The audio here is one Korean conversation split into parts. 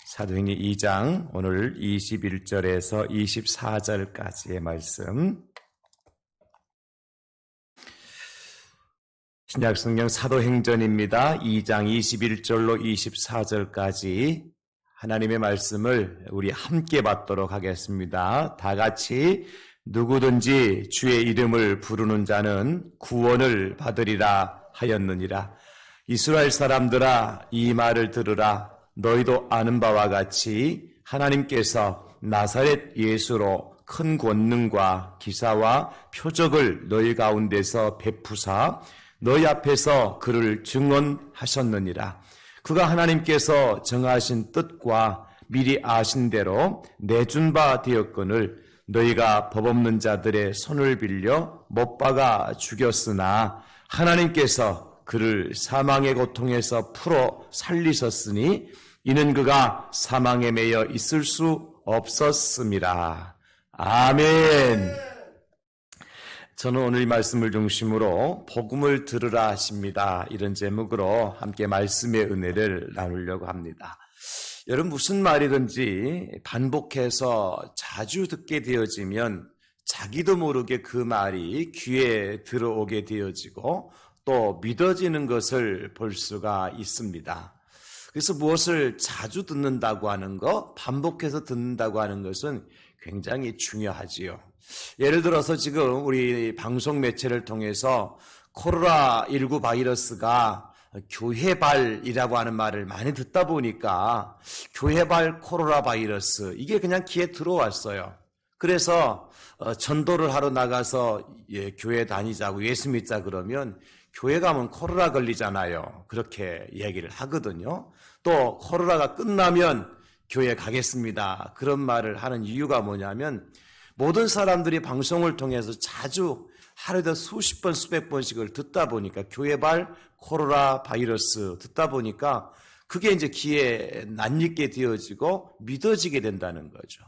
사도행전 2장 오늘 21절에서 24절까지의 말씀. 신약성경 사도행전입니다. 2장 21절로 24절까지 하나님의 말씀을 우리 함께 받도록 하겠습니다. 다 같이 누구든지 주의 이름을 부르는 자는 구원을 받으리라 하였느니라. 이스라엘 사람들아, 이 말을 들으라. 너희도 아는 바와 같이 하나님께서 나사렛 예수로 큰 권능과 기사와 표적을 너희 가운데서 베푸사 너희 앞에서 그를 증언하셨느니라. 그가 하나님께서 정하신 뜻과 미리 아신 대로 내준 바 되었거늘 너희가 법 없는 자들의 손을 빌려 못 박아 죽였으나 하나님께서 그를 사망의 고통에서 풀어 살리셨으니 이는 그가 사망에 매여 있을 수 없었음이라. 아멘. 저는 오늘 이 말씀을 중심으로 복음을 들으라 하십니다. 이런 제목으로 함께 말씀의 은혜를 나누려고 합니다. 여러분, 무슨 말이든지 반복해서 자주 듣게 되어지면 자기도 모르게 그 말이 귀에 들어오게 되어지고 또 믿어지는 것을 볼 수가 있습니다. 그래서 무엇을 자주 듣는다고 하는 것, 반복해서 듣는다고 하는 것은 굉장히 중요하지요. 예를 들어서 지금 우리 방송 매체를 통해서 코로나19 바이러스가 교회발이라고 하는 말을 많이 듣다 보니까 교회발 코로나 바이러스, 이게 그냥 귀에 들어왔어요. 그래서 전도를 하러 나가서 교회 다니자고 예수 믿자 그러면 교회 가면 코로나 걸리잖아요. 그렇게 얘기를 하거든요. 또 코로나가 끝나면 교회 가겠습니다. 그런 말을 하는 이유가 뭐냐면 모든 사람들이 방송을 통해서 자주 하루에도 수십 번, 수백 번씩을 듣다 보니까 교회발 코로나 바이러스 듣다 보니까 그게 이제 귀에 낯익게 되어지고 믿어지게 된다는 거죠.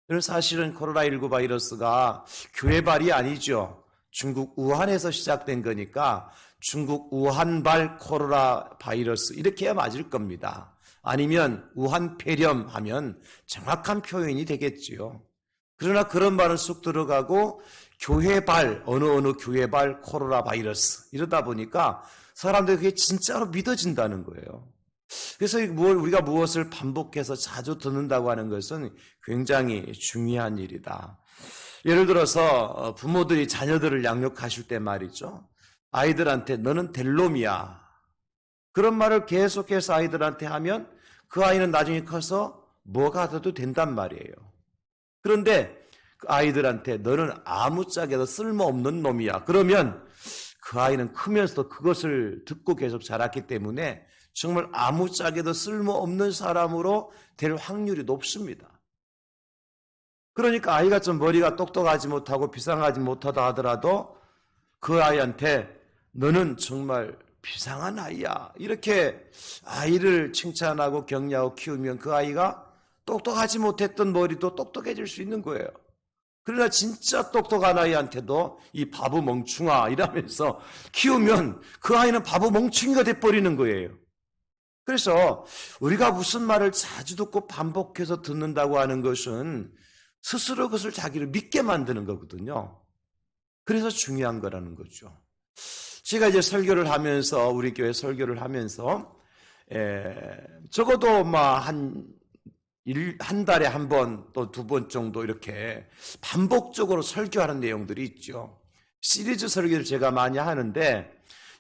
그래서 사실은 코로나19 바이러스가 교회발이 아니죠. 중국 우한에서 시작된 거니까 중국 우한발 코로나 바이러스 이렇게 해야 맞을 겁니다. 아니면 우한 폐렴 하면 정확한 표현이 되겠지요. 그러나 그런 말은 쑥 들어가고 교회발, 어느 교회발 코로나 바이러스 이러다 보니까 사람들이 그게 진짜로 믿어진다는 거예요. 그래서 우리가 무엇을 반복해서 자주 듣는다고 하는 것은 굉장히 중요한 일이다. 예를 들어서 부모들이 자녀들을 양육하실 때 말이죠. 아이들한테 너는 될 놈이야. 그런 말을 계속해서 아이들한테 하면 그 아이는 나중에 커서 뭐가 돼도 된단 말이에요. 그런데 그 아이들한테 너는 아무짝에도 쓸모없는 놈이야. 그러면 그 아이는 크면서도 그것을 듣고 계속 자랐기 때문에 정말 아무짝에도 쓸모없는 사람으로 될 확률이 높습니다. 그러니까 아이가 좀 머리가 똑똑하지 못하고 비상하지 못하다 하더라도 그 아이한테 너는 정말 비상한 아이야. 이렇게 아이를 칭찬하고 격려하고 키우면 그 아이가 똑똑하지 못했던 머리도 똑똑해질 수 있는 거예요. 그러나 진짜 똑똑한 아이한테도 이 바보 멍충아 이러면서 키우면 그 아이는 바보 멍충이가 돼버리는 거예요. 그래서 우리가 무슨 말을 자주 듣고 반복해서 듣는다고 하는 것은 스스로 그것을 자기를 믿게 만드는 거거든요. 그래서 중요한 거라는 거죠. 제가 이제 설교를 하면서 우리 교회 설교를 하면서 적어도 한 달에 한 번 또 두 번 정도 이렇게 반복적으로 설교하는 내용들이 있죠. 시리즈 설교를 제가 많이 하는데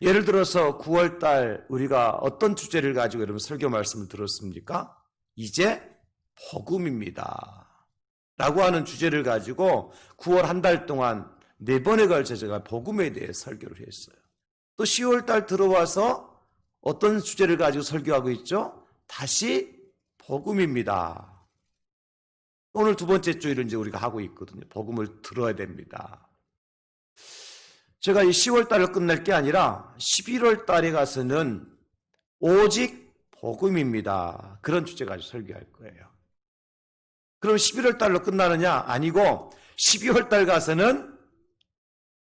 예를 들어서 9월달 우리가 어떤 주제를 가지고 여러분 설교 말씀을 들었습니까? 이제 복음입니다 라고 하는 주제를 가지고 9월 한 달 동안 4번에 걸쳐 제가 복음에 대해 설교를 했어요. 또 10월달 들어와서 어떤 주제를 가지고 설교하고 있죠? 다시 복음입니다. 오늘 두 번째 주일을 이제 우리가 하고 있거든요. 복음을 들어야 됩니다. 제가 이 10월달을 끝낼 게 아니라 11월달에 가서는 오직 복음입니다. 그런 주제 가지고 설교할 거예요. 그럼 11월달로 끝나느냐? 아니고 12월달 가서는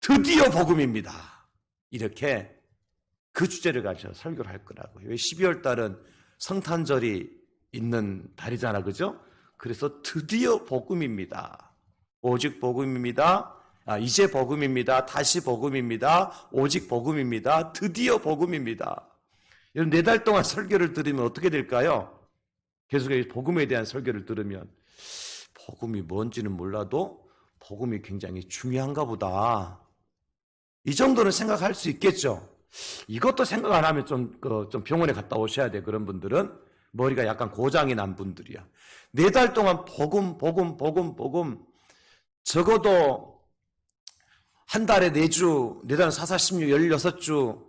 드디어 복음입니다. 이렇게 그 주제를 가지고 설교를 할 거라고요. 12월달은 성탄절이 있는 달이잖아, 그죠? 그래서 드디어 복음입니다. 오직 복음입니다. 이제 복음입니다. 다시 복음입니다. 오직 복음입니다. 드디어 복음입니다. 여러분, 4달 동안 설교를 들으면 어떻게 될까요? 계속해서 복음에 대한 설교를 들으면 복음이 뭔지는 몰라도 복음이 굉장히 중요한가 보다. 이 정도는 생각할 수 있겠죠. 이것도 생각 안 하면 좀 병원에 갔다 오셔야 돼. 그런 분들은 머리가 약간 고장이 난 분들이야. 4달 동안 복음 적어도 한 달에 4주, 4달 4, 4, 16, 16주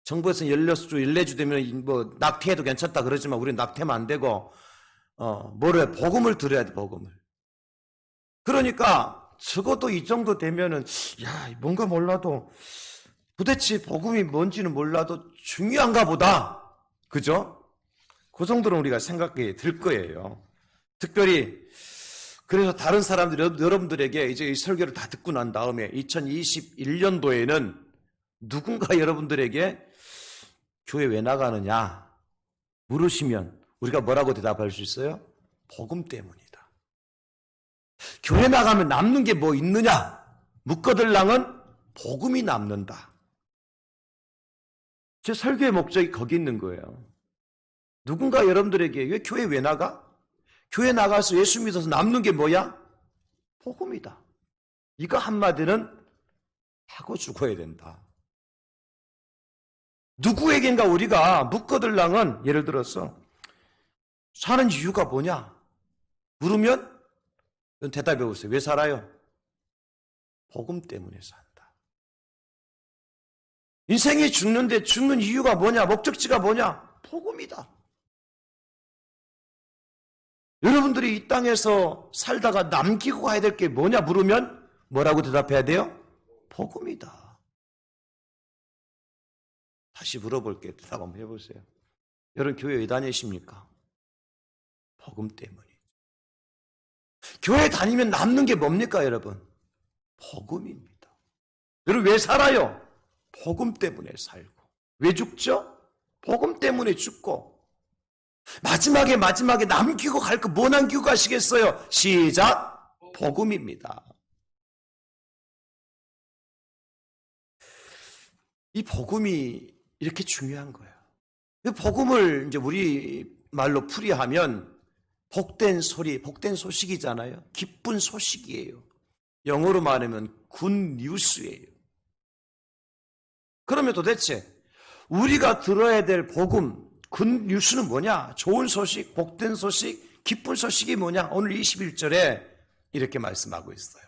정부에서는 16주, 14주 되면 뭐 낙태해도 괜찮다 그러지만 우리는 낙태면 안 되고 뭐래? 복음을 들어야 돼. 복음을. 그러니까 적어도 이 정도 되면은 뭔가 몰라도 도대체 복음이 뭔지는 몰라도 중요한가 보다. 그죠? 그 정도는 우리가 생각이 들 거예요. 특별히 그래서 다른 사람들, 여러분들에게 이제 이 설교를 다 듣고 난 다음에 2021년도에는 누군가 여러분들에게 교회 왜 나가느냐 물으시면 우리가 뭐라고 대답할 수 있어요? 복음 때문이다. 교회 나가면 남는 게 뭐 있느냐? 묻거들랑은 복음이 남는다. 제 설교의 목적이 거기 있는 거예요. 누군가 여러분들에게 왜 교회 왜 나가? 교회 나가서 예수 믿어서 남는 게 뭐야? 복음이다. 이거 한마디는 하고 죽어야 된다. 누구에겐가 우리가 묻거들랑은 예를 들어서 사는 이유가 뭐냐? 물으면 대답해 보세요. 왜 살아요? 복음 때문에 산다. 인생이 죽는데 죽는 이유가 뭐냐? 목적지가 뭐냐? 복음이다. 여러분들이 이 땅에서 살다가 남기고 가야 될 게 뭐냐 물으면 뭐라고 대답해야 돼요? 복음이다. 다시 물어볼게요. 대답 한번 해보세요. 여러분 교회 왜 다니십니까? 복음 때문에. 교회 다니면 남는 게 뭡니까 여러분? 복음입니다. 여러분 왜 살아요? 복음 때문에 살고. 왜 죽죠? 복음 때문에 죽고. 마지막에 남기고 갈 거 뭐 남기고 가시겠어요? 시작! 복음입니다. 이 복음이 이렇게 중요한 거예요. 이 복음을 이제 우리 말로 풀이하면 복된 소리, 복된 소식이잖아요. 기쁜 소식이에요. 영어로 말하면 굿 뉴스예요. 그러면 도대체 우리가 들어야 될 복음, 굿 뉴스는 뭐냐? 좋은 소식, 복된 소식, 기쁜 소식이 뭐냐? 오늘 21절에 이렇게 말씀하고 있어요.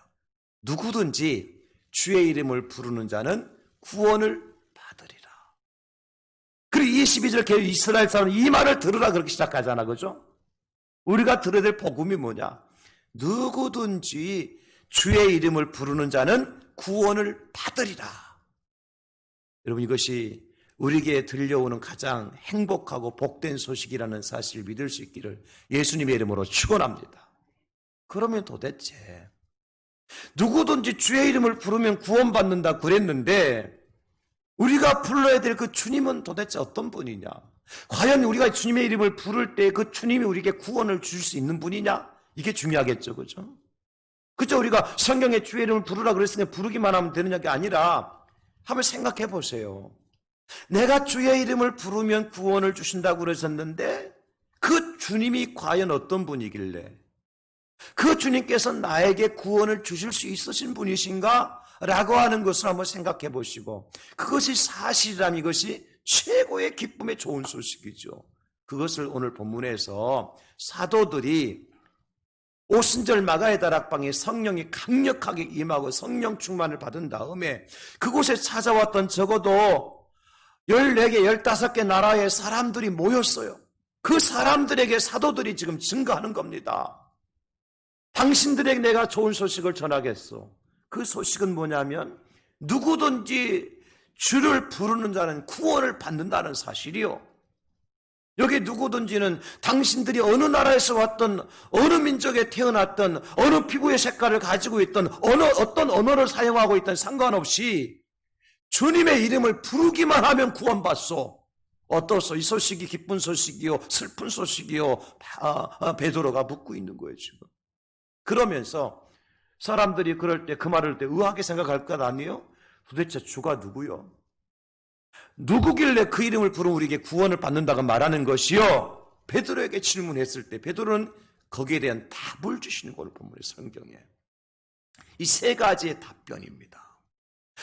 누구든지 주의 이름을 부르는 자는 구원을 받으리라. 그리고 22절 이스라엘 사람 이 말을 들으라 그렇게 시작하잖아. 그죠? 우리가 들어야 될 복음이 뭐냐? 누구든지 주의 이름을 부르는 자는 구원을 받으리라. 여러분 이것이 우리에게 들려오는 가장 행복하고 복된 소식이라는 사실을 믿을 수 있기를 예수님의 이름으로 축원합니다. 그러면 도대체 누구든지 주의 이름을 부르면 구원받는다 그랬는데 우리가 불러야 될 그 주님은 도대체 어떤 분이냐? 과연 우리가 주님의 이름을 부를 때 그 주님이 우리에게 구원을 주실 수 있는 분이냐? 이게 중요하겠죠. 그죠? 그죠? 우리가 성경에 주의 이름을 부르라 그랬으니까 부르기만 하면 되느냐 게 아니라 한번 생각해 보세요. 내가 주의 이름을 부르면 구원을 주신다고 그러셨는데 그 주님이 과연 어떤 분이길래 그 주님께서 나에게 구원을 주실 수 있으신 분이신가? 라고 하는 것을 한번 생각해 보시고 그것이 사실이라면 이것이 최고의 기쁨의 좋은 소식이죠. 그것을 오늘 본문에서 사도들이 오순절 마가의 다락방에 성령이 강력하게 임하고 성령 충만을 받은 다음에 그곳에 찾아왔던 적어도 14개, 15개 나라의 사람들이 모였어요. 그 사람들에게 사도들이 지금 증거하는 겁니다. 당신들에게 내가 좋은 소식을 전하겠소. 그 소식은 뭐냐면 누구든지 주를 부르는 자는 구원을 받는다는 사실이요. 여기 누구든지는 당신들이 어느 나라에서 왔던 어느 민족에 태어났던 어느 피부의 색깔을 가지고 있던 어떤 언어를 사용하고 있던 상관없이 주님의 이름을 부르기만 하면 구원받소. 어떠소? 이 소식이 기쁜 소식이요, 슬픈 소식이요? 베드로가 묻고 있는 거예요, 지금. 그러면서 사람들이 그럴 때, 그 말을 때 의아하게 생각할 것 아니에요? 도대체 주가 누구요? 누구길래 그 이름을 부르면 우리에게 구원을 받는다고 말하는 것이요? 베드로에게 질문했을 때 베드로는 거기에 대한 답을 주시는 걸 보면 성경에 이 세 가지의 답변입니다.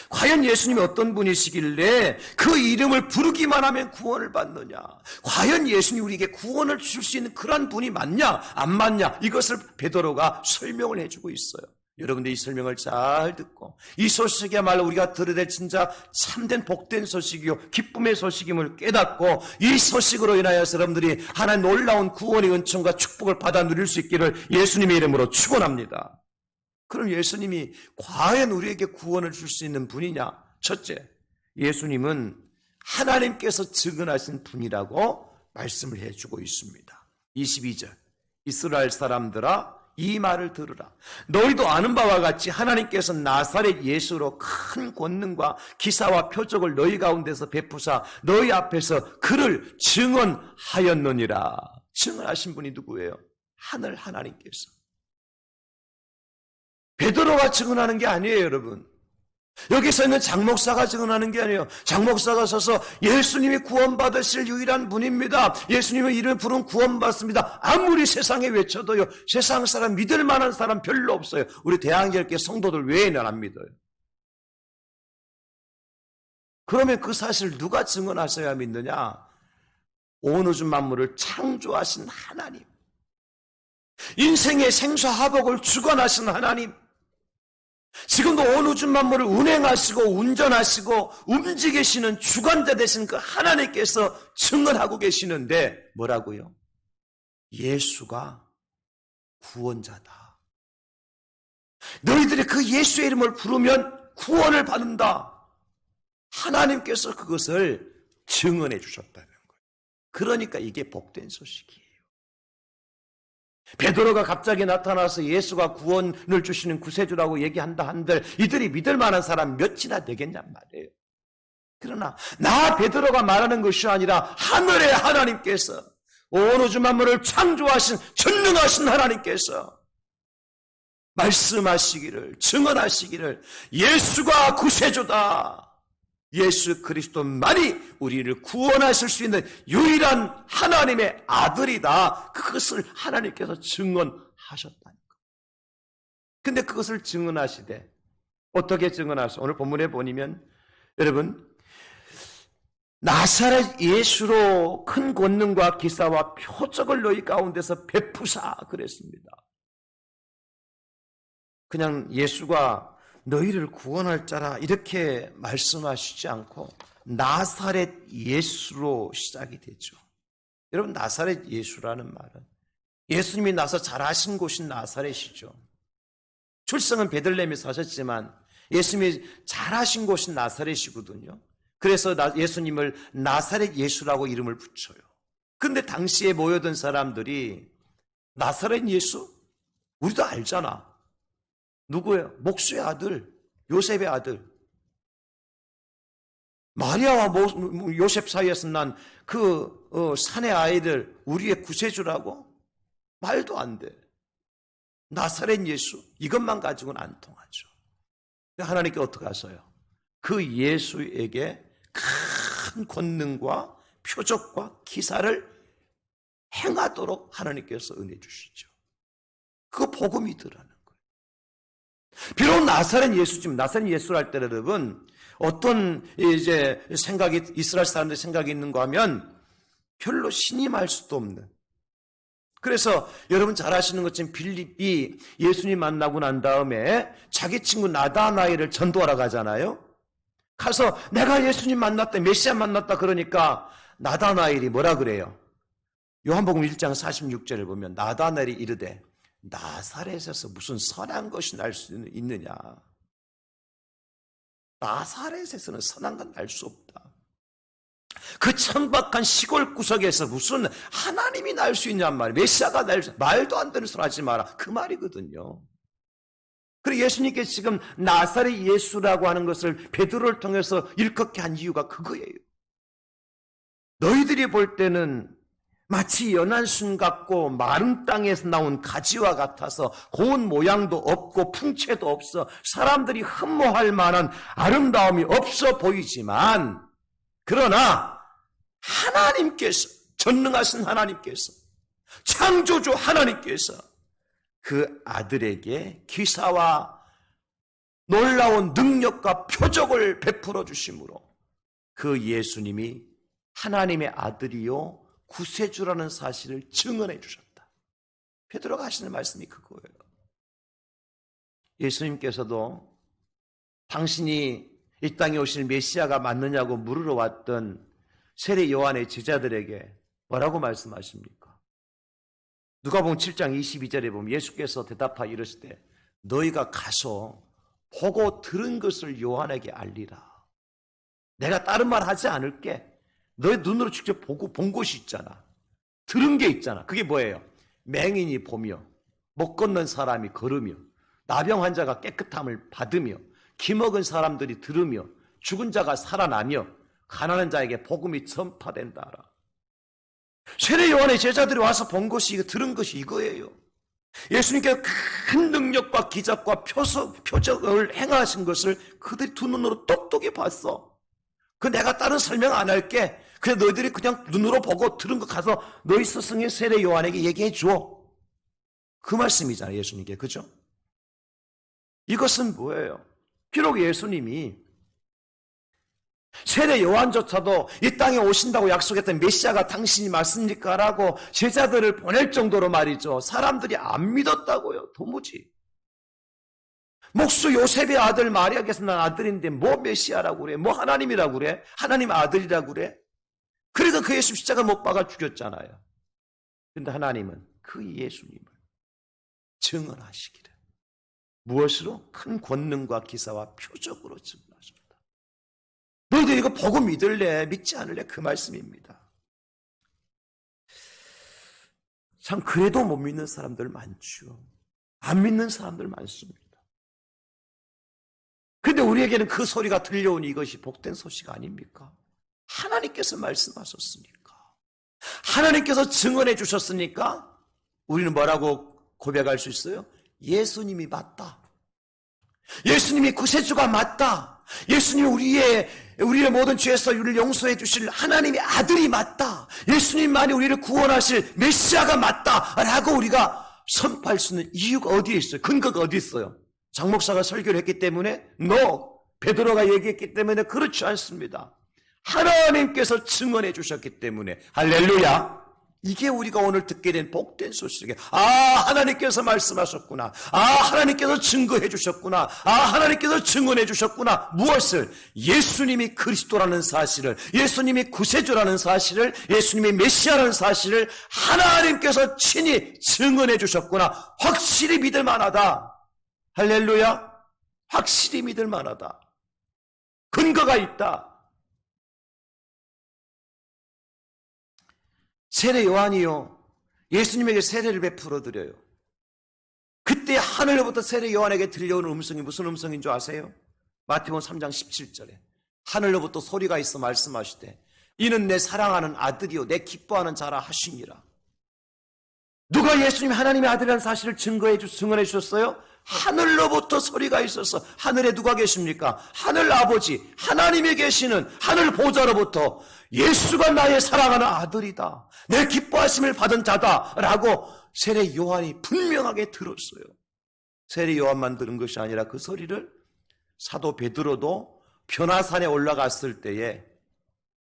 과연 예수님이 어떤 분이시길래 그 이름을 부르기만 하면 구원을 받느냐? 과연 예수님이 우리에게 구원을 줄 수 있는 그런 분이 맞냐? 안 맞냐? 이것을 베드로가 설명을 해주고 있어요. 여러분들 이 설명을 잘 듣고 이 소식이야말로 우리가 들어야 될 진짜 참된 복된 소식이요 기쁨의 소식임을 깨닫고 이 소식으로 인하여서 여러분들이 하나님 놀라운 구원의 은총과 축복을 받아 누릴 수 있기를 예수님의 이름으로 축원합니다. 그럼 예수님이 과연 우리에게 구원을 줄 수 있는 분이냐? 첫째, 예수님은 하나님께서 증언하신 분이라고 말씀을 해주고 있습니다. 22절, 이스라엘 사람들아 이 말을 들으라. 너희도 아는 바와 같이 하나님께서 나사렛 예수로 큰 권능과 기사와 표적을 너희 가운데서 베푸사 너희 앞에서 그를 증언하였느니라. 증언하신 분이 누구예요? 하늘 하나님께서. 베드로가 증언하는 게 아니에요, 여러분. 여기서 있는 장목사가 증언하는 게 아니에요. 장목사가 서서 예수님이 구원받으실 유일한 분입니다. 예수님의 이름을 부르면 구원받습니다. 아무리 세상에 외쳐도요. 세상 사람 믿을 만한 사람 별로 없어요. 우리 대한결계 성도들 외에는 안 믿어요. 그러면 그 사실 누가 증언하셔야 믿느냐? 온 우주 만물을 창조하신 하나님. 인생의 생사화복을 주관하신 하나님. 지금도 온 우주 만물을 운행하시고 운전하시고 움직이시는 주관자 되신 그 하나님께서 증언하고 계시는데 뭐라고요? 예수가 구원자다. 너희들이 그 예수의 이름을 부르면 구원을 받는다. 하나님께서 그것을 증언해 주셨다는 거예요. 그러니까 이게 복된 소식이에요. 베드로가 갑자기 나타나서 예수가 구원을 주시는 구세주라고 얘기한다 한들 이들이 믿을 만한 사람 몇이나 되겠냔 말이에요. 그러나 나 베드로가 말하는 것이 아니라 하늘의 하나님께서 온 우주 만물을 창조하신 전능하신 하나님께서 말씀하시기를 증언하시기를 예수가 구세주다. 예수 그리스도만이 우리를 구원하실 수 있는 유일한 하나님의 아들이다. 그것을 하나님께서 증언하셨다는 것. 근데 그것을 증언하시되 어떻게 증언하시오? 오늘 본문에 보면 여러분 나사렛 예수로 큰 권능과 기사와 표적을 너희 가운데서 베푸사 그랬습니다. 그냥 예수가 너희를 구원할 자라 이렇게 말씀하시지 않고 나사렛 예수로 시작이 되죠. 여러분 나사렛 예수라는 말은 예수님이 나서 자라신 곳인 나사렛이죠. 출생은 베들레헴에 사셨지만 예수님이 자라신 곳인 나사렛이거든요. 그래서 예수님을 나사렛 예수라고 이름을 붙여요. 그런데 당시에 모여든 사람들이 나사렛 예수? 우리도 알잖아. 누구예요? 목수의 아들, 요셉의 아들. 마리아와 요셉 사이에서 난 그 산의 아이들 우리의 구세주라고? 말도 안 돼. 나사렛 예수 이것만 가지고는 안 통하죠. 하나님께 어떻게 하세요? 그 예수에게 큰 권능과 표적과 기사를 행하도록 하나님께서 은혜 주시죠. 그 복음이더라는 거예요. 비록 나사렛 예수지만 나사렛 예수랄 때 여러분 어떤 이제 생각이 이스라엘 사람들 생각이 있는가 하면 별로 신임할 수도 없는. 그래서 여러분 잘 아시는 것처럼 빌립이 예수님 만나고 난 다음에 자기 친구 나다나엘을 전도하러 가잖아요. 가서 내가 예수님 만났다, 메시아 만났다 그러니까 나다나엘이 뭐라 그래요? 요한복음 1장 46절을 보면 나다나엘이 이르되 나사렛에서 무슨 선한 것이 날 수 있느냐? 나사렛에서는 선한 건 날 수 없다. 그 천박한 시골 구석에서 무슨 하나님이 날 수 있냔 말이에요. 메시아가 날 수, 말도 안 되는 소리 하지 마라. 그 말이거든요. 그리고 예수님께서 지금 나사렛 예수라고 하는 것을 베드로를 통해서 일컫게 한 이유가 그거예요. 너희들이 볼 때는 마치 연한 순 같고 마른 땅에서 나온 가지와 같아서 고운 모양도 없고 풍채도 없어 사람들이 흠모할 만한 아름다움이 없어 보이지만, 그러나 하나님께서, 전능하신 하나님께서, 창조주 하나님께서 그 아들에게 기사와 놀라운 능력과 표적을 베풀어 주심으로 그 예수님이 하나님의 아들이요 구세주라는 사실을 증언해 주셨다. 베드로가 하시는 말씀이 그거예요. 예수님께서도 당신이 이 땅에 오실 메시아가 맞느냐고 물으러 왔던 세례 요한의 제자들에게 뭐라고 말씀하십니까? 누가복음 7장 22절에 보면 예수께서 대답하여 이르시되 너희가 가서 보고 들은 것을 요한에게 알리라. 내가 다른 말 하지 않을게. 너의 눈으로 직접 보고 본 것이 있잖아. 들은 게 있잖아. 그게 뭐예요? 맹인이 보며, 못 걷는 사람이 걸으며, 나병 환자가 깨끗함을 받으며, 기먹은 사람들이 들으며, 죽은 자가 살아나며, 가난한 자에게 복음이 전파된다라. 세례 요한의 제자들이 와서 본 것이, 들은 것이 이거예요. 예수님께서 큰 능력과 기적과 표적을 행하신 것을 그들이 두 눈으로 똑똑히 봤어. 그 내가 다른 설명 안 할게. 그냥 너희들이 그냥 눈으로 보고 들은 거 가서 너희 스승의 세례 요한에게 얘기해 줘. 그 말씀이잖아요, 예수님께. 그죠? 이것은 뭐예요? 비록 예수님이 세례 요한조차도 이 땅에 오신다고 약속했던 메시아가 당신이 맞습니까? 라고 제자들을 보낼 정도로 말이죠. 사람들이 안 믿었다고요. 도무지. 목수 요셉의 아들 마리아께서 난 아들인데 뭐 메시아라고 그래? 뭐 하나님이라고 그래? 하나님 아들이라고 그래? 그래도 그 예수 십자가 못 박아 죽였잖아요. 그런데 하나님은 그 예수님을 증언하시기를 무엇으로? 큰 권능과 기사와 표적으로 증언하셨다. 너희들 이거 보고 믿을래? 믿지 않을래? 그 말씀입니다. 참 그래도 못 믿는 사람들 많죠. 안 믿는 사람들 많습니다. 그런데 우리에게는 그 소리가 들려오니 이것이 복된 소식 아닙니까? 하나님께서 말씀하셨으니까, 하나님께서 증언해 주셨으니까 우리는 뭐라고 고백할 수 있어요? 예수님이 맞다. 예수님이 구세주가 맞다. 예수님이 우리의 모든 죄에서 우리를 용서해 주실 하나님의 아들이 맞다. 예수님만이 우리를 구원하실 메시아가 맞다. 라고 우리가 선포할 수 있는 이유가 어디에 있어요? 근거가 어디 있어요? 장 목사가 설교를 했기 때문에? No. 베드로가 얘기했기 때문에? 그렇지 않습니다. 하나님께서 증언해 주셨기 때문에. 할렐루야. 이게 우리가 오늘 듣게 된 복된 소식이에요. 하나님께서 말씀하셨구나. 하나님께서 증거해 주셨구나. 하나님께서 증언해 주셨구나. 무엇을? 예수님이 그리스도라는 사실을, 예수님이 구세주라는 사실을, 예수님이 메시아라는 사실을 하나님께서 친히 증언해 주셨구나. 확실히 믿을 만하다. 할렐루야. 확실히 믿을 만하다. 근거가 있다. 세례 요한이요, 예수님에게 세례를 베풀어 드려요. 그때 하늘로부터 세례 요한에게 들려오는 음성이 무슨 음성인 줄 아세요? 마태복음 3장 17절에 하늘로부터 소리가 있어 말씀하시되 이는 내 사랑하는 아들이요 내 기뻐하는 자라 하시니라. 누가 예수님이 하나님의 아들이라는 사실을 증언해 주셨어요? 하늘로부터 소리가 있어서. 하늘에 누가 계십니까? 하늘 아버지 하나님이 계시는 하늘 보좌로부터 예수가 나의 사랑하는 아들이다, 내 기뻐하심을 받은 자다 라고 세례 요한이 분명하게 들었어요. 세례 요한만 들은 것이 아니라 그 소리를 사도 베드로도 변화산에 올라갔을 때에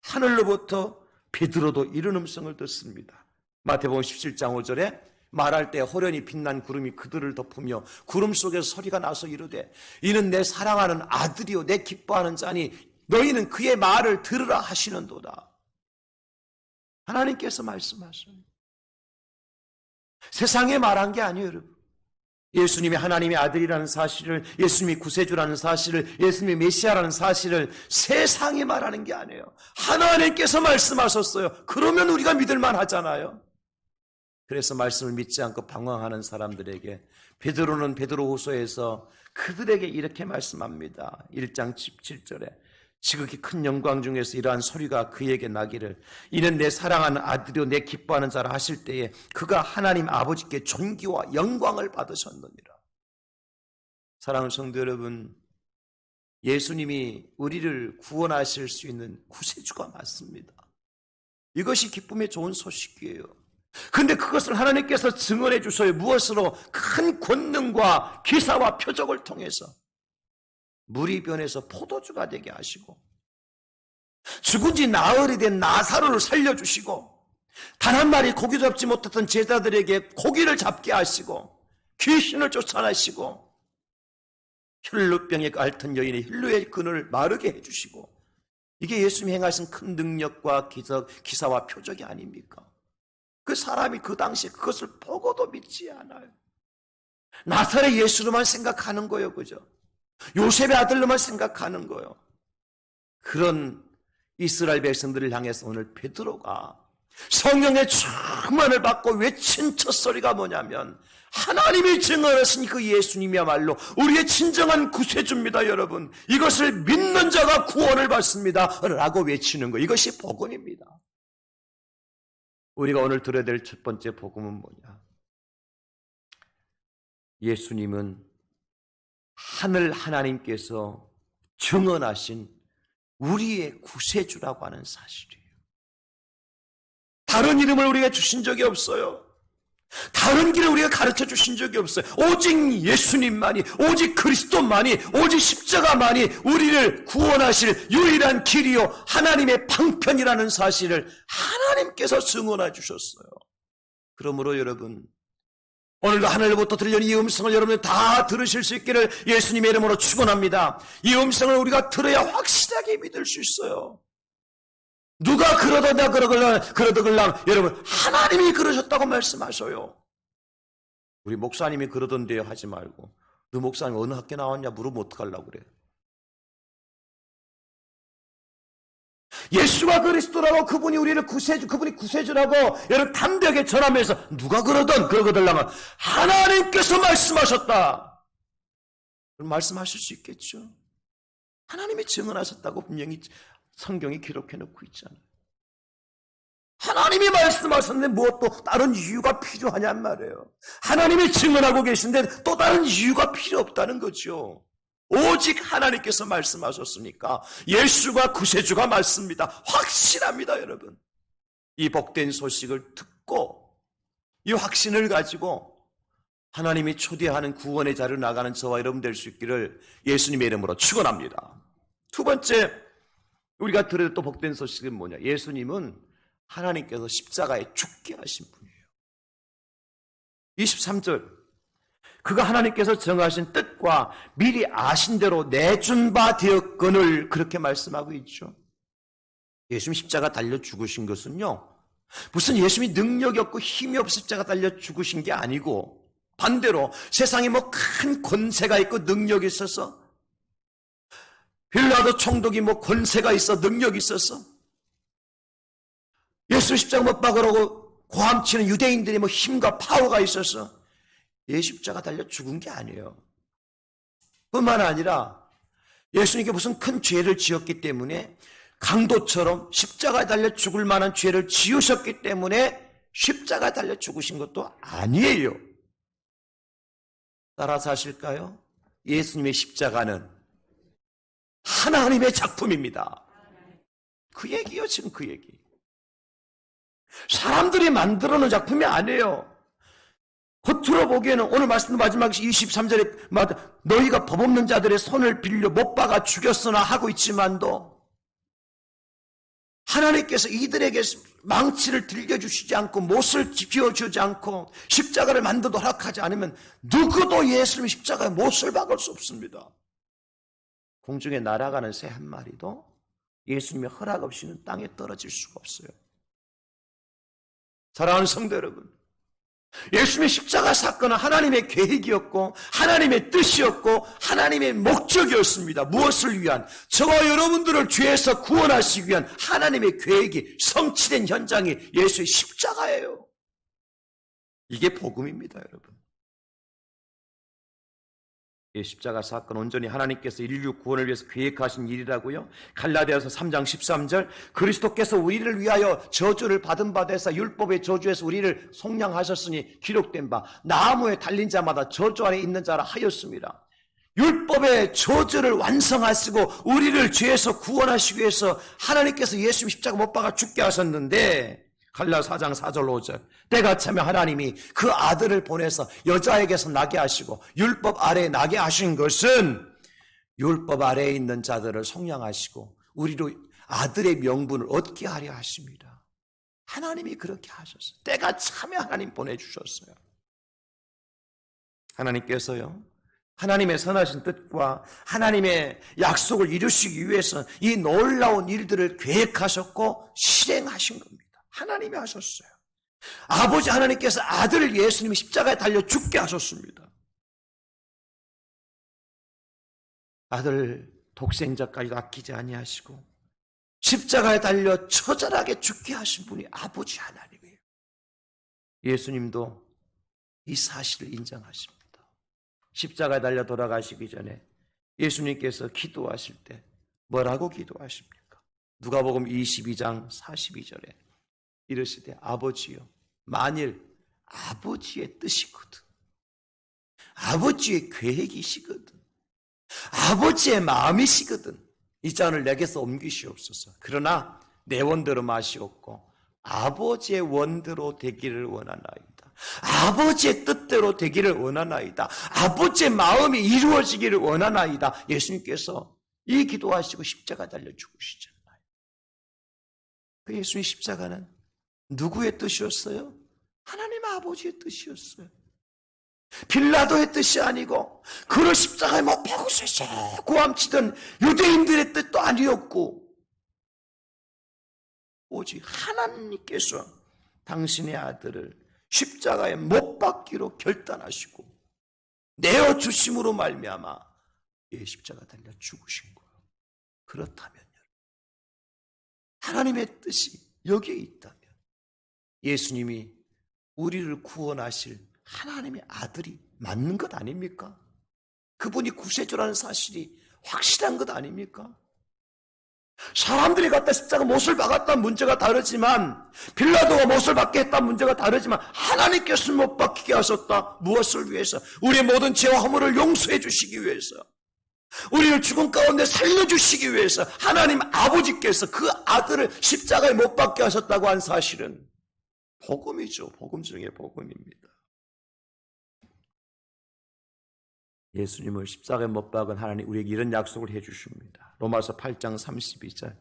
하늘로부터 베드로도 이런 음성을 듣습니다. 마태복음 17장 5절에 말할 때 호련히 빛난 구름이 그들을 덮으며 구름 속에서 소리가 나서 이르되 이는 내 사랑하는 아들이요 내 기뻐하는 자니 너희는 그의 말을 들으라 하시는도다. 하나님께서 말씀하셔요. 세상에 말한 게 아니에요, 여러분. 예수님이 하나님의 아들이라는 사실을, 예수님이 구세주라는 사실을, 예수님이 메시아라는 사실을 세상에 말하는 게 아니에요. 하나님께서 말씀하셨어요. 그러면 우리가 믿을 만하잖아요. 그래서 말씀을 믿지 않고 방황하는 사람들에게 베드로는 베드로후서에서 그들에게 이렇게 말씀합니다. 1장 17절에 지극히 큰 영광 중에서 이러한 소리가 그에게 나기를 이는 내 사랑하는 아들이요 내 기뻐하는 자라 하실 때에 그가 하나님 아버지께 존귀와 영광을 받으셨느니라. 사랑하는 성도 여러분, 예수님이 우리를 구원하실 수 있는 구세주가 맞습니다. 이것이 기쁨의 좋은 소식이에요. 그런데 그것을 하나님께서 증언해 주셔요. 무엇으로? 큰 권능과 기사와 표적을 통해서 물이 변해서 포도주가 되게 하시고 죽은 지 나흘이 된 나사로를 살려주시고 단 한 마리 고기 잡지 못했던 제자들에게 고기를 잡게 하시고 귀신을 쫓아내시고 혈루병에 앓던 여인의 혈루의 근을 마르게 해주시고 이게 예수님이 행하신 큰 능력과 기사와 표적이 아닙니까? 그 사람이 그 당시에 그것을 보고도 믿지 않아요. 나사렛 예수로만 생각하는 거예요. 그죠? 요셉의 아들로만 생각하는 거예요. 그런 이스라엘 백성들을 향해서 오늘 베드로가 성령의 충만을 받고 외친 첫소리가 뭐냐면 하나님이 증언하신 그 예수님이야말로 우리의 진정한 구세주입니다. 여러분, 이것을 믿는 자가 구원을 받습니다 라고 외치는 거, 이것이 복음입니다. 우리가 오늘 들어야 될 첫 번째 복음은 뭐냐? 예수님은 하늘 하나님께서 증언하신 우리의 구세주라고 하는 사실이에요. 다른 이름을 우리가 주신 적이 없어요. 다른 길을 우리가 가르쳐 주신 적이 없어요. 오직 예수님만이, 오직 그리스도만이, 오직 십자가만이 우리를 구원하실 유일한 길이요 하나님의 방편이라는 사실을 하나님께서 증언해 주셨어요. 그러므로 여러분, 오늘도 하늘로부터 들려온 이 음성을 여러분들 다 들으실 수 있기를 예수님의 이름으로 축원합니다. 이 음성을 우리가 들어야 확실하게 믿을 수 있어요. 누가 그러더냐 그러더글랑 여러분, 하나님이 그러셨다고 말씀하셔요. 우리 목사님이 그러던데요 하지 말고, 너 목사님 어느 학교 나왔냐 물으면 어떡하려고 그래요. 예수가 그리스도라고, 그분이 우리를 그분이 구세주라고 여러분 담대하게 전하면서 누가 그러거들랑은 하나님께서 말씀하셨다. 그럼 말씀하실 수 있겠죠. 하나님이 증언하셨다고 분명히 성경이 기록해 놓고 있잖아요. 하나님이 말씀하셨는데 무엇도 다른 이유가 필요하냔 말이에요. 하나님이 증언하고 계신데 또 다른 이유가 필요 없다는 거죠. 오직 하나님께서 말씀하셨으니까 예수가 구세주가 맞습니다. 확실합니다. 여러분, 이 복된 소식을 듣고 이 확신을 가지고 하나님이 초대하는 구원의 자리로 나가는 저와 여러분 될 수 있기를 예수님의 이름으로 축원합니다. 두 번째, 우리가 들을 또 복된 소식은 뭐냐? 예수님은 하나님께서 십자가에 죽게 하신 분이에요. 23절, 그가 하나님께서 정하신 뜻과 미리 아신 대로 내준 바 되었거늘, 그렇게 말씀하고 있죠. 예수님 십자가 달려 죽으신 것은요, 무슨 예수님이 능력이 없고 힘이 없어 십자가 달려 죽으신 게 아니고, 반대로 세상에 뭐 큰 권세가 있고 능력이 있어서, 빌라도 총독이 뭐 권세가 있어 능력이 있어서, 예수 십자가 못 박으라고 고함치는 유대인들이 뭐 힘과 파워가 있어서 예수 십자가 달려 죽은 게 아니에요. 뿐만 아니라 예수님께 무슨 큰 죄를 지었기 때문에, 강도처럼 십자가에 달려 죽을 만한 죄를 지으셨기 때문에 십자가에 달려 죽으신 것도 아니에요. 따라서 하실까요? 예수님의 십자가는 하나님의 작품입니다. 그 얘기요, 지금 그 얘기. 사람들이 만들어 놓은 작품이 아니에요. 겉으로 보기에는 오늘 말씀 마지막 23절에 너희가 법 없는 자들의 손을 빌려 못 박아 죽였으나 하고 있지만도, 하나님께서 이들에게 망치를 들려주시지 않고 못을 비워주지 않고 십자가를 만들어 허락하지 않으면 누구도 예수님의 십자가에 못을 박을 수 없습니다. 공중에 날아가는 새 한 마리도 예수님의 허락 없이는 땅에 떨어질 수가 없어요. 사랑하는 성도 여러분, 예수님의 십자가 사건은 하나님의 계획이었고 하나님의 뜻이었고 하나님의 목적이었습니다. 무엇을 위한? 저와 여러분들을 죄에서 구원하시기 위한 하나님의 계획이 성취된 현장이 예수의 십자가예요. 이게 복음입니다, 여러분. 이 십자가 사건 온전히 하나님께서 인류 구원을 위해서 계획하신 일이라고요. 갈라디아서 3장 13절 그리스도께서 우리를 위하여 저주를 받은 바 되사 율법의 저주에서 우리를 속량하셨으니 기록된 바 나무에 달린 자마다 저주 안에 있는 자라 하였습니다. 율법의 저주를 완성하시고 우리를 죄에서 구원하시기 위해서 하나님께서 예수님 십자가 못 박아 죽게 하셨는데 갈라디아 4장 4절 5절 때가 차면 하나님이 그 아들을 보내서 여자에게서 나게 하시고 율법 아래에 나게 하신 것은 율법 아래에 있는 자들을 속량하시고 우리로 아들의 명분을 얻게 하려 하십니다. 하나님이 그렇게 하셨어요. 때가 차면 하나님 보내주셨어요. 하나님께서요 하나님의 선하신 뜻과 하나님의 약속을 이루시기 위해서 이 놀라운 일들을 계획하셨고 실행하신 겁니다. 하나님이 하셨어요. 아버지 하나님께서 아들 예수님이 십자가에 달려 죽게 하셨습니다. 아들 독생자까지도 아끼지 아니하시고 십자가에 달려 처절하게 죽게 하신 분이 아버지 하나님이에요. 예수님도 이 사실을 인정하십니다. 십자가에 달려 돌아가시기 전에 예수님께서 기도하실 때 뭐라고 기도하십니까? 누가복음 22장 42절에 이르시되 아버지여 만일 아버지의 뜻이거든 아버지의 계획이시거든 아버지의 마음이시거든 이 잔을 내게서 옮기시옵소서. 그러나 내 원대로 마시옵고 아버지의 원대로 되기를 원하나이다. 아버지의 뜻대로 되기를 원하나이다. 아버지의 마음이 이루어지기를 원하나이다. 예수님께서 이 기도하시고 십자가 달려 죽으시잖아요. 그 예수님 십자가는 누구의 뜻이었어요? 하나님 아버지의 뜻이었어요. 빌라도의 뜻이 아니고 그를 십자가에 못 박으셔서 고함치던 유대인들의 뜻도 아니었고 오직 하나님께서 당신의 아들을 십자가에 못 박기로 결단하시고 내어주심으로 말미암아 이 십자가 달려 죽으신 거예요. 그렇다면요 하나님의 뜻이 여기에 있다면 예수님이 우리를 구원하실 하나님의 아들이 맞는 것 아닙니까? 그분이 구세주라는 사실이 확실한 것 아닙니까? 사람들이 갖다 십자가 못을 박았다는 문제가 다르지만 빌라도가 못을 박게 했다는 문제가 다르지만 하나님께서 못 박히게 하셨다. 무엇을 위해서? 우리의 모든 죄와 허물을 용서해 주시기 위해서 우리를 죽음 가운데 살려주시기 위해서 하나님 아버지께서 그 아들을 십자가에 못 박게 하셨다고 한 사실은 복음이죠. 복음 중에 복음입니다. 예수님을 십자가에 못 박은 하나님 우리에게 이런 약속을 해주십니다. 로마서 8장 32절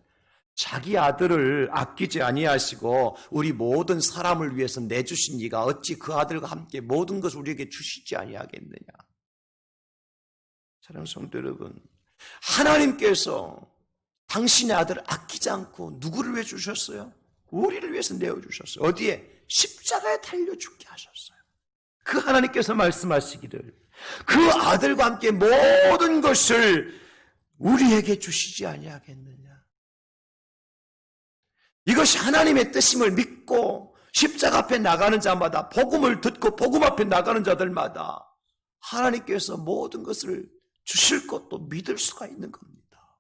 자기 아들을 아끼지 아니하시고 우리 모든 사람을 위해서 내주신 이가 어찌 그 아들과 함께 모든 것을 우리에게 주시지 아니하겠느냐. 사랑하는 성도 여러분, 하나님께서 당신의 아들을 아끼지 않고 누구를 위해 주셨어요? 우리를 위해서 내어주셨어요. 어디에? 십자가에 달려 죽게 하셨어요. 그 하나님께서 말씀하시기를 그 아들과 함께 모든 것을 우리에게 주시지 아니하겠느냐. 이것이 하나님의 뜻임을 믿고 십자가 앞에 나가는 자마다 복음을 듣고 복음 앞에 나가는 자들마다 하나님께서 모든 것을 주실 것도 믿을 수가 있는 겁니다.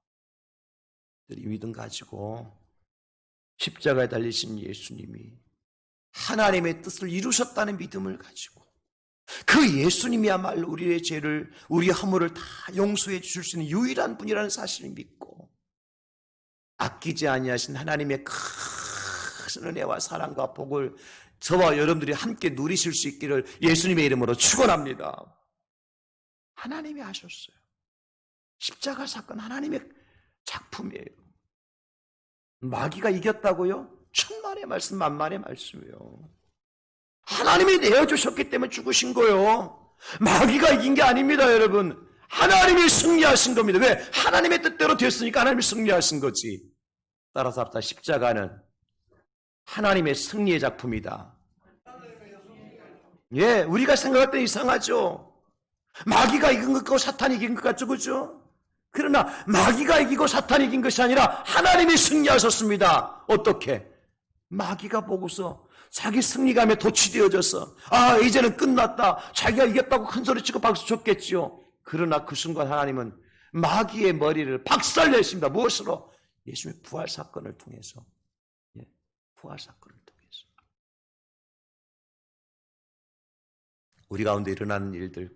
이 믿음 가지고 십자가에 달리신 예수님이 하나님의 뜻을 이루셨다는 믿음을 가지고 그 예수님이야말로 우리의 죄를 우리의 허물을 다 용서해 주실 수 있는 유일한 분이라는 사실을 믿고 아끼지 아니하신 하나님의 큰 은혜와 사랑과 복을 저와 여러분들이 함께 누리실 수 있기를 예수님의 이름으로 축원합니다. 하나님이 하셨어요. 십자가 사건 하나님의 작품이에요. 마귀가 이겼다고요? 천만의 말씀 만만의 말씀이에요. 하나님이 내어주셨기 때문에 죽으신 거예요. 마귀가 이긴 게 아닙니다, 여러분. 하나님이 승리하신 겁니다. 왜? 하나님의 뜻대로 됐으니까 하나님이 승리하신 거지. 따라서 합시다. 십자가는 하나님의 승리의 작품이다. 예, 우리가 생각할 때 이상하죠. 마귀가 이긴 것 같고 사탄이 이긴 것 같죠, 그죠? 그러나 마귀가 이기고 사탄이 이긴 것이 아니라 하나님이 승리하셨습니다. 어떻게? 마귀가 보고서 자기 승리감에 도취되어져서 이제는 끝났다. 자기가 이겼다고 큰소리 치고 박수 쳤겠지요. 그러나 그 순간 하나님은 마귀의 머리를 박살내십니다. 무엇으로? 예수님의 부활 사건을 통해서. 부활 사건을 통해서. 우리 가운데 일어나는 일들,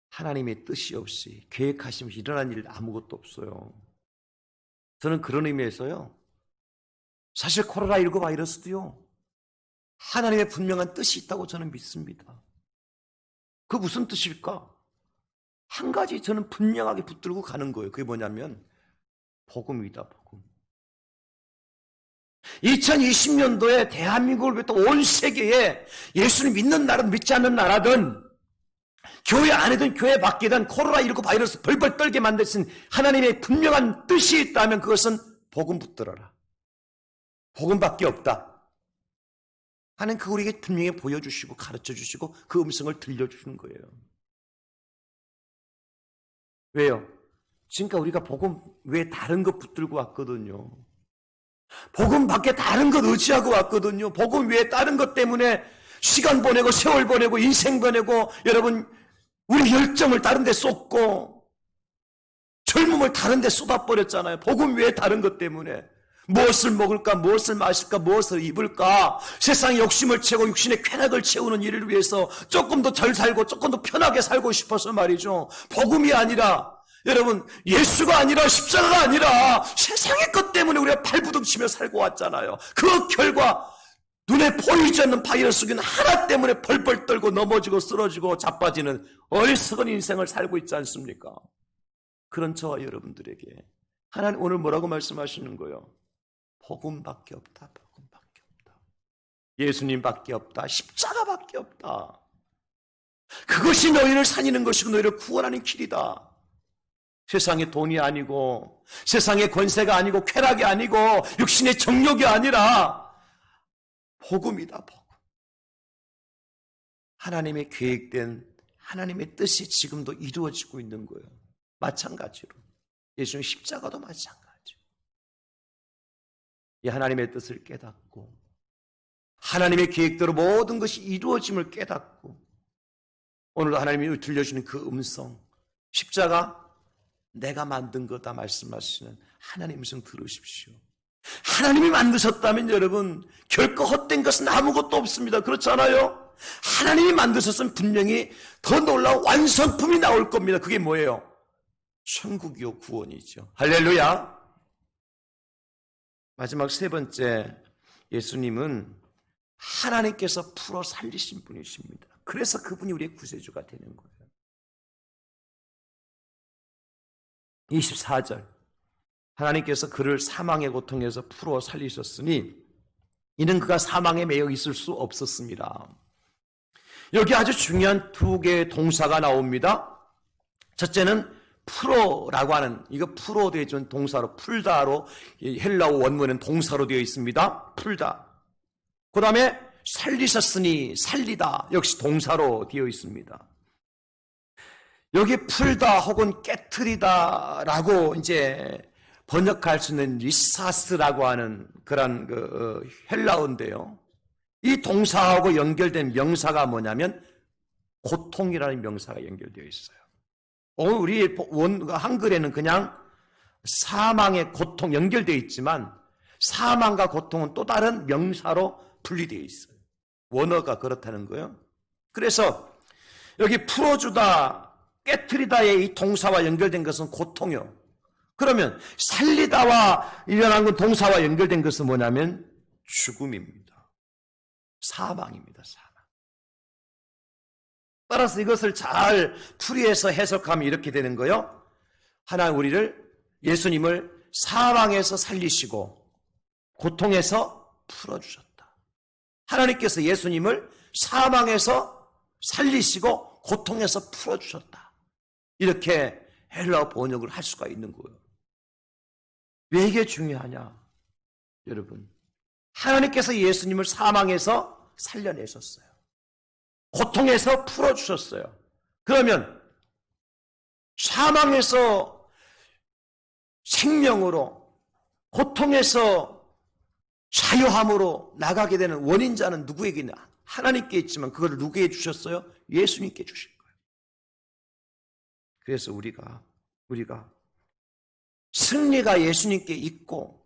하나님의 뜻이 없이 계획하시면서 일어난 일 아무것도 없어요. 저는 그런 의미에서요, 사실 코로나19 바이러스도요, 하나님의 분명한 뜻이 있다고 저는 믿습니다. 그 무슨 뜻일까? 한 가지 저는 분명하게 붙들고 가는 거예요. 그게 뭐냐면 복음이다, 복음. 2020년도에 대한민국을 비롯해 온 세계에 예수를 믿는 나라든 믿지 않는 나라든 교회 안에든 교회 밖이든 코로나19 바이러스 벌벌 떨게 만드신 하나님의 분명한 뜻이 있다면 그것은 복음 붙들어라. 복음밖에 없다. 하나님 그 우리에게 분명히 보여주시고 가르쳐주시고 그 음성을 들려주시는 거예요. 왜요? 지금까지 우리가 복음 외에 다른 것 붙들고 왔거든요. 복음 밖에 다른 것 의지하고 왔거든요. 복음 외에 다른 것 때문에 시간 보내고 세월 보내고 인생 보내고 여러분 우리 열정을 다른 데 쏟고 젊음을 다른 데 쏟아버렸잖아요. 복음 외에 다른 것 때문에 무엇을 먹을까, 무엇을 마실까, 무엇을 입을까 세상에 욕심을 채우고 육신의 쾌락을 채우는 일을 위해서 조금 더 잘 살고 조금 더 편하게 살고 싶어서 말이죠. 복음이 아니라 여러분 예수가 아니라 십자가가 아니라 세상의 것 때문에 우리가 발부둥치며 살고 왔잖아요. 그 결과 눈에 보이지 않는 바이러스균 하나 때문에 벌벌 떨고 넘어지고 쓰러지고 자빠지는 어리석은 인생을 살고 있지 않습니까? 그런 저와 여러분들에게 하나님 오늘 뭐라고 말씀하시는 거예요? 복음밖에 없다. 복음밖에 없다. 예수님밖에 없다. 십자가밖에 없다. 그것이 너희를 살리는 것이고 너희를 구원하는 길이다. 세상의 돈이 아니고 세상의 권세가 아니고 쾌락이 아니고 육신의 정욕이 아니라 복음이다. 복음. 하나님의 계획된 하나님의 뜻이 지금도 이루어지고 있는 거예요. 마찬가지로 예수님 십자가도 마찬가지로 이 하나님의 뜻을 깨닫고 하나님의 계획대로 모든 것이 이루어짐을 깨닫고 오늘도 하나님이 들려주는 그 음성 십자가 내가 만든 거다 말씀하시는 하나님의 음성 들으십시오. 하나님이 만드셨다면 여러분 결코 헛된 것은 아무것도 없습니다. 그렇잖아요? 하나님이 만드셨으면 분명히 더 놀라운 완성품이 나올 겁니다. 그게 뭐예요? 천국이요 구원이죠. 할렐루야. 마지막 세 번째, 예수님은 하나님께서 풀어 살리신 분이십니다. 그래서 그분이 우리의 구세주가 되는 거예요. 24절 하나님께서 그를 사망의 고통에서 풀어 살리셨으니 이는 그가 사망에 매여 있을 수 없었습니다. 여기 아주 중요한 두 개의 동사가 나옵니다. 첫째는 풀어라고 하는, 이거 풀어 되어 있는 동사로 풀다로, 헬라어 원문은 동사로 되어 있습니다. 풀다. 그 다음에 살리셨으니 살리다 역시 동사로 되어 있습니다. 여기 풀다 혹은 깨트리다 라고 이제 번역할 수 있는 리사스라고 하는 그런 헬라어인데요. 이 동사하고 연결된 명사가 뭐냐면 고통이라는 명사가 연결되어 있어요. 우리 한글에는 그냥 사망의 고통 연결되어 있지만 사망과 고통은 또 다른 명사로 분리되어 있어요. 원어가 그렇다는 거예요. 그래서 여기 풀어주다, 깨트리다의 이 동사와 연결된 것은 고통이요. 그러면 살리다와 일어난 건 동사와 연결된 것은 뭐냐면 죽음입니다. 사망입니다. 사망. 따라서 이것을 잘 풀이해서 해석하면 이렇게 되는 거예요. 하나님 예수님을 사망에서 살리시고 고통에서 풀어주셨다. 하나님께서 예수님을 사망에서 살리시고 고통에서 풀어주셨다. 이렇게 헬라어 번역을 할 수가 있는 거예요. 왜 이게 중요하냐? 여러분, 하나님께서 예수님을 사망에서 살려내셨어요. 고통에서 풀어주셨어요. 그러면 사망에서 생명으로, 고통에서 자유함으로 나가게 되는 원인자는 누구에게 있나? 하나님께 있지만 그걸 누구에게 주셨어요? 예수님께 주신 거예요. 그래서 우리가 승리가 예수님께 있고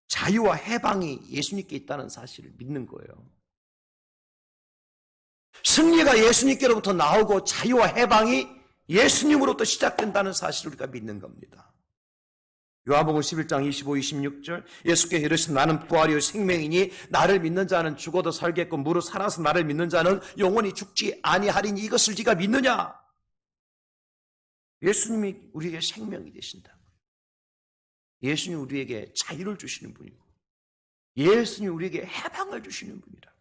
자유와 해방이 예수님께 있다는 사실을 믿는 거예요. 승리가 예수님께로부터 나오고 자유와 해방이 예수님으로부터 시작된다는 사실을 우리가 믿는 겁니다. 요한복음 11장 25, 26절 예수께서 이르시되 나는 부활이요 생명이니 나를 믿는 자는 죽어도 살겠고 무릇 살아서 나를 믿는 자는 영원히 죽지 아니하리니 이것을 네가 믿느냐? 예수님이 우리에게 생명이 되신다. 예수님이 우리에게 자유를 주시는 분이고 예수님이 우리에게 해방을 주시는 분이라고요.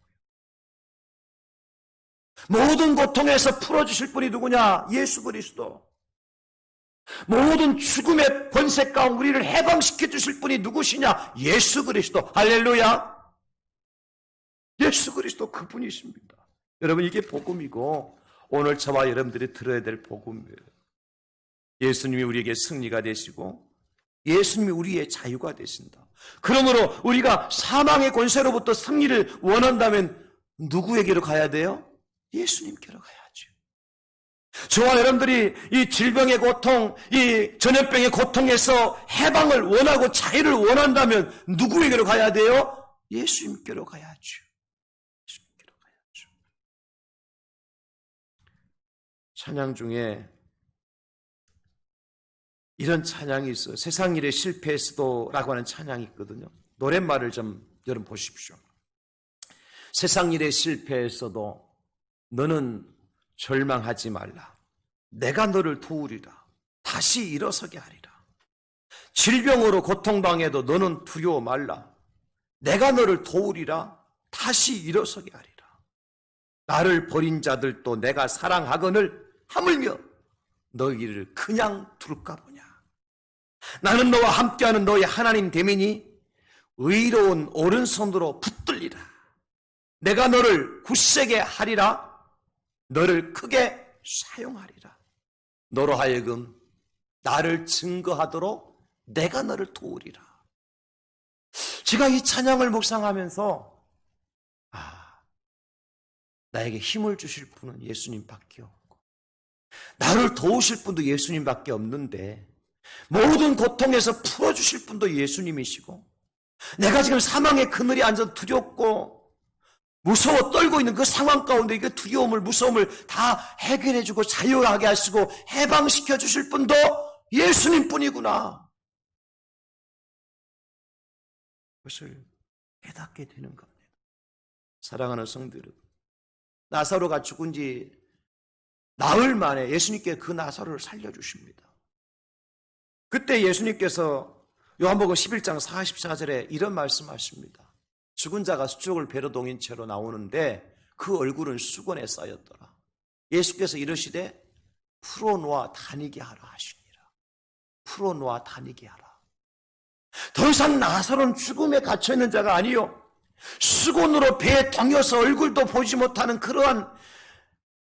모든 고통에서 풀어주실 분이 누구냐? 예수 그리스도. 모든 죽음의 권세 가운데 우리를 해방시켜 주실 분이 누구시냐? 예수 그리스도. 할렐루야. 예수 그리스도 그분이십니다. 여러분 이게 복음이고 오늘 저와 여러분들이 들어야 될 복음이에요. 예수님이 우리에게 승리가 되시고 예수님이 우리의 자유가 되신다. 그러므로 우리가 사망의 권세로부터 승리를 원한다면 누구에게로 가야 돼요? 예수님께로 가야죠. 저와 여러분들이 이 질병의 고통, 이 전염병의 고통에서 해방을 원하고 자유를 원한다면 누구에게로 가야 돼요? 예수님께로 가야죠. 예수님께로 가야죠. 찬양 중에 이런 찬양이 있어요. 세상 일에 실패했어도 라고 하는 찬양이 있거든요. 노랫말을 좀 여러분 보십시오. 세상 일에 실패했어도 너는 절망하지 말라. 내가 너를 도우리라. 다시 일어서게 하리라. 질병으로 고통당해도 너는 두려워 말라. 내가 너를 도우리라. 다시 일어서게 하리라. 나를 버린 자들도 내가 사랑하거늘 하물며 너희를 그냥 둘까 보냐. 나는 너와 함께하는 너의 하나님 됨이니 의로운 오른손으로 붙들리라. 내가 너를 굳세게 하리라. 너를 크게 사용하리라. 너로 하여금 나를 증거하도록 내가 너를 도우리라. 제가 이 찬양을 묵상하면서 나에게 힘을 주실 분은 예수님밖에 없고 나를 도우실 분도 예수님밖에 없는데 모든 고통에서 풀어주실 분도 예수님이시고 내가 지금 사망의 그늘에 앉아 두렵고 무서워 떨고 있는 그 상황 가운데 그 두려움을 무서움을 다 해결해주고 자유하게 하시고 해방시켜 주실 분도 예수님 뿐이구나. 그것을 깨닫게 되는 겁니다. 사랑하는 성도 여러분, 나사로가 죽은 지 나흘 만에 예수님께 그 나사로를 살려주십니다. 그때 예수님께서 요한복음 11장 44절에 이런 말씀하십니다. 죽은 자가 수족을 배로 동인 채로 나오는데 그 얼굴은 수건에 쌓였더라. 예수께서 이르시되 풀어놓아 다니게 하라 하시니라. 풀어놓아 다니게 하라. 더 이상 나사로는 죽음에 갇혀있는 자가 아니요 수건으로 배에 당겨서 얼굴도 보지 못하는 그러한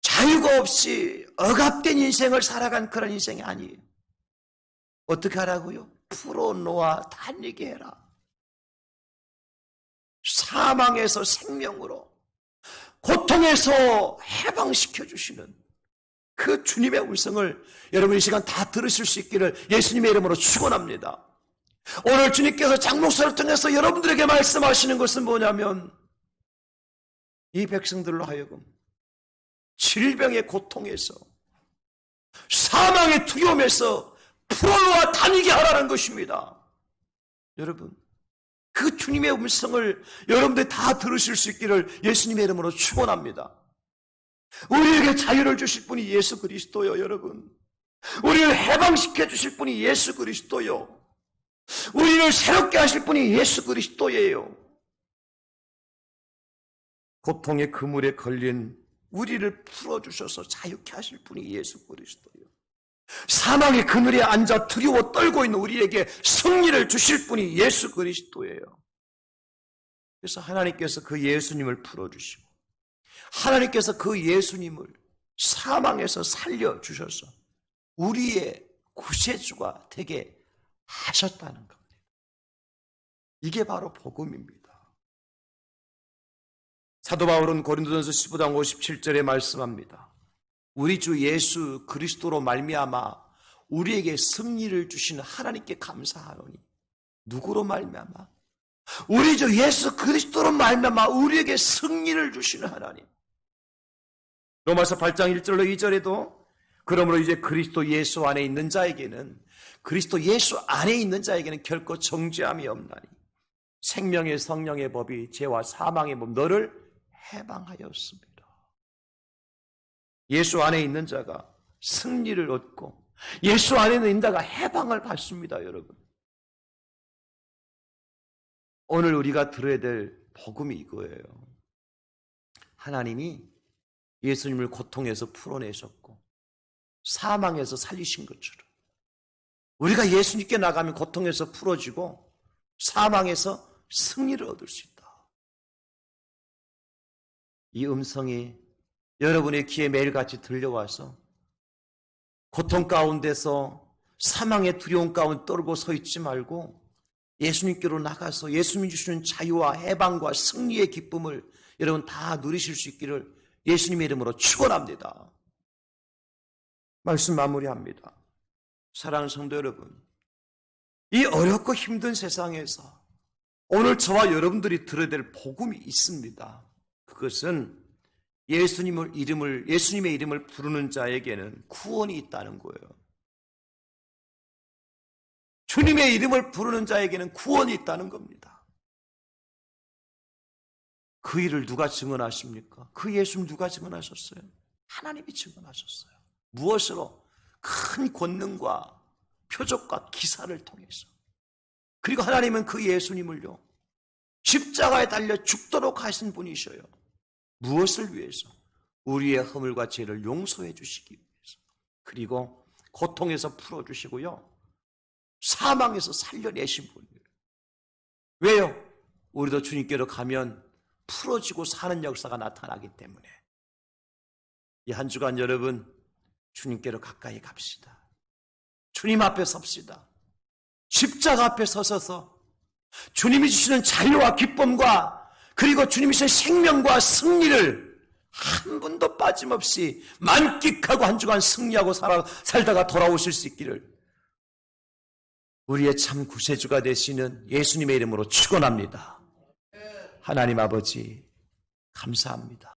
자유가 없이 억압된 인생을 살아간 그런 인생이 아니에요. 어떻게 하라고요? 풀어놓아 다니게 해라. 사망에서 생명으로 고통에서 해방시켜 주시는 그 주님의 음성을 여러분 이 시간 다 들으실 수 있기를 예수님의 이름으로 축원합니다. 오늘 주님께서 장목사를 통해서 여러분들에게 말씀하시는 것은 뭐냐면 이 백성들로 하여금 질병의 고통에서 사망의 두려움에서 풀어놓아 다니게 하라는 것입니다. 여러분 그 주님의 음성을 여러분들이 다 들으실 수 있기를 예수님의 이름으로 축원합니다. 우리에게 자유를 주실 분이 예수 그리스도요. 여러분 우리를 해방시켜 주실 분이 예수 그리스도요. 우리를 새롭게 하실 분이 예수 그리스도예요. 고통의 그물에 걸린 우리를 풀어주셔서 자유케 하실 분이 예수 그리스도요. 사망의 그늘에 앉아 두려워 떨고 있는 우리에게 승리를 주실 분이 예수 그리스도예요. 그래서 하나님께서 그 예수님을 풀어주시고 하나님께서 그 예수님을 사망에서 살려주셔서 우리의 구세주가 되게 하셨다는 겁니다. 이게 바로 복음입니다. 사도 바울은 고린도전서 15장 57절에 말씀합니다. 우리 주 예수 그리스도로 말미암아 우리에게 승리를 주시는 하나님께 감사하노니 누구로 말미암아? 우리 주 예수 그리스도로 말미암아 우리에게 승리를 주시는 하나님. 로마서 8장 1절로 2절에도 그러므로 이제 그리스도 예수 안에 있는 자에게는 그리스도 예수 안에 있는 자에게는 결코 정죄함이 없나니 생명의 성령의 법이 죄와 사망의 법 너를 해방하였습니다. 예수 안에 있는 자가 승리를 얻고 예수 안에 있는 자가 해방을 받습니다, 여러분. 오늘 우리가 들어야 될 복음이 이거예요. 하나님이 예수님을 고통에서 풀어내셨고 사망에서 살리신 것처럼 우리가 예수님께 나가면 고통에서 풀어지고 사망에서 승리를 얻을 수 있다. 이 음성이 여러분의 귀에 매일같이 들려와서 고통 가운데서 사망의 두려움 가운데 떨고 서 있지 말고 예수님께로 나가서 예수님이 주시는 자유와 해방과 승리의 기쁨을 여러분 다 누리실 수 있기를 예수님의 이름으로 축원합니다. 말씀 마무리합니다. 사랑하는 성도 여러분, 이 어렵고 힘든 세상에서 오늘 저와 여러분들이 들어야 될 복음이 있습니다. 그것은 예수님의 이름을 부르는 자에게는 구원이 있다는 거예요. 주님의 이름을 부르는 자에게는 구원이 있다는 겁니다. 그 일을 누가 증언하십니까? 그 예수님 누가 증언하셨어요? 하나님이 증언하셨어요. 무엇으로? 큰 권능과 표적과 기사를 통해서. 그리고 하나님은 그 예수님을요, 십자가에 달려 죽도록 하신 분이셔요. 무엇을 위해서? 우리의 허물과 죄를 용서해 주시기 위해서. 그리고 고통에서 풀어주시고요, 사망에서 살려내신 분이에요. 왜요? 우리도 주님께로 가면 풀어지고 사는 역사가 나타나기 때문에. 이 한 주간 여러분 주님께로 가까이 갑시다. 주님 앞에 섭시다. 십자가 앞에 서서서 주님이 주시는 자유와 기쁨과 그리고 주님이 주시는 생명과 승리를 한 분도 빠짐없이 만끽하고 한 주간 승리하고 살다가 돌아오실 수 있기를 우리의 참 구세주가 되시는 예수님의 이름으로 축원합니다. 하나님 아버지 감사합니다.